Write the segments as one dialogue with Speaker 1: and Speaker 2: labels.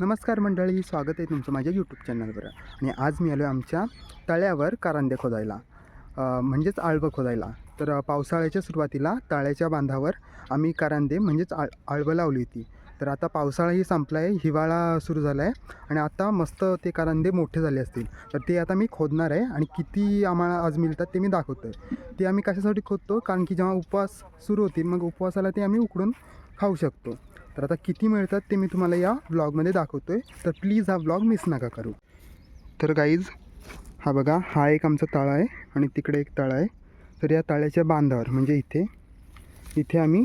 Speaker 1: नमस्कार मंडळी, स्वागत आहे तुमचं माझ्या यूट्यूब चॅनलवर. आणि आज मी आलो आहे आमच्या तळ्यावर कारंदे खोदायला, म्हणजेच आळवं खोदायला. तर पावसाळ्याच्या सुरुवातीला तळ्याच्या बांधावर आम्ही कारंदे म्हणजेच आळवं लावली होती. तर आता पावसाळाही संपला आहे, हिवाळा सुरू झाला आहे आणि आता मस्त ते कारंदे मोठे झाले असतील. तर ते आता मी खोदणार आहे आणि किती आम्हाला आज मिळतात ते मी दाखवतो आहे. ते आम्ही कशासाठी खोदतो, कारण की जेव्हा उपवास सुरू होतील मग उपवासाला ते आम्ही उकडून खाऊ शकतो. तर आता किती मिळतात ते मी तुम्हाला या व्लॉगमध्ये दाखवतो आहे, तर प्लीज हा व्लॉग मिस नका करू. तर गाईज, हा बघा, हा एक आमचा तळा आहे आणि तिकडे एक तळा आहे. तर या तळ्याच्या बांधावर म्हणजे इथे आम्ही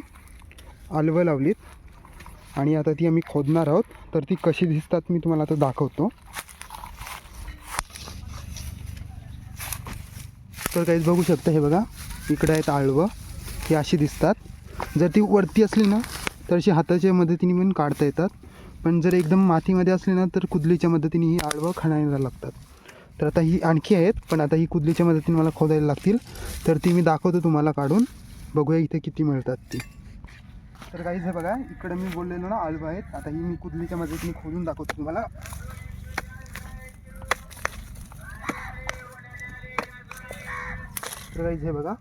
Speaker 1: आलवं लावलीत आणि आता ती आम्ही खोदणार आहोत. तर ती कशी दिसतात मी तुम्हाला आता दाखवतो. तर गाईज बघू शकता, हे बघा इकडे आहेत आळवं, ही अशी दिसतात. जर ती वरती असली ना तर अशी हाताच्या मदतीने पण काढता येतात, पण जर एकदम मातीमध्ये असली ना तर कुदलीच्या मदतीने ही आळवं खणायला लागतात. तर आता ही आणखी आहेत, पण आता ही कुदलीच्या मदतीने मला खोदायला लागतील. तर ती मी दाखवतो तुम्हाला काढून. बघूया इथे किती मिळतात ती. तर काहीच हे बघा, इकडे मी बोललेलो ना आळवं आहेत, आता ही मी कुदलीच्या मदतीने खोदून दाखवतो तुम्हाला. तर काहीच हे बघा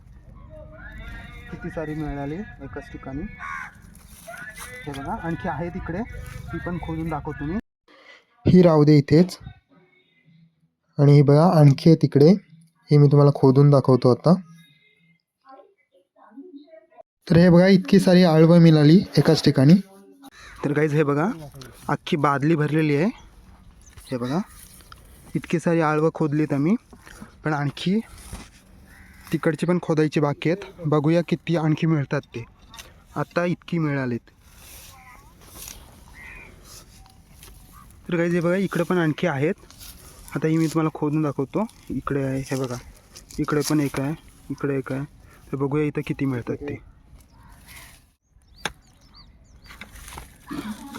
Speaker 1: किती सारी मिळाली एकाच ठिकाणी. हे बघा आणखी आहेत इकडे, ती पण खोदून दाखवतो मी. ही राहू दे इथेच. आणि हे बघा आणखी आहे तिकडे, हे मी तुम्हाला खोदून दाखवतो आता. तर हे बघा इतकी सारी आळवं मिळाली एकाच ठिकाणी. तर गाईज हे बघा, अख्खी बादली भरलेली आहे. हे बघा इतकी सारी आळवं खोदलीत आम्ही, पण आणखी तिकडची पण खोदायची बाकी आहेत. बघूया किती आणखी मिळतात ते. आत्ता इतकी मिळालीत. तर गाईज हे बघा इकडे पण आणखी आहेत. आता ही मी तुम्हाला खोदून दाखवतो. इकडे आहे, हे बघा इकडे पण एक आहे, इकडे एक आहे. तर बघूया इथं किती मिळतात ते.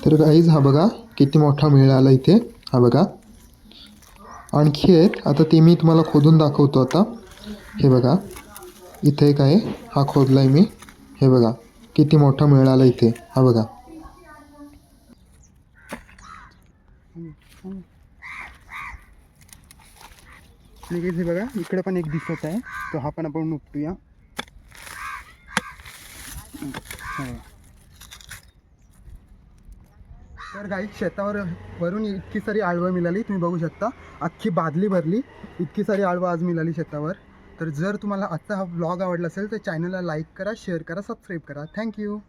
Speaker 1: तर गाईज हा बघा किती मोठा मिळाला इथे. हा बघा आणखी आहेत, आता ते मी तुम्हाला खोदून दाखवतो आता. हे बघा इथे एक आहे, हा खोदलाय मी. हे बघा किती मोठा मिळाला इथे. हा बघा. हे बघा इकडे पण एक दिसत आहे, तो हा पण आपण उपटूया. तर गाई शेतावर वरून इतकी सारी आळवं मिळाली, तुम्ही बघू शकता. अख्खी बादली भरली, इतकी सारी आळवं आज मिळाली शेतावर. तर जर तुम्हाला आजचा हा व्लॉग आवडला असेल तर चॅनलला लाईक करा, शेअर करा, सबस्क्राईब करा. थँक्यू.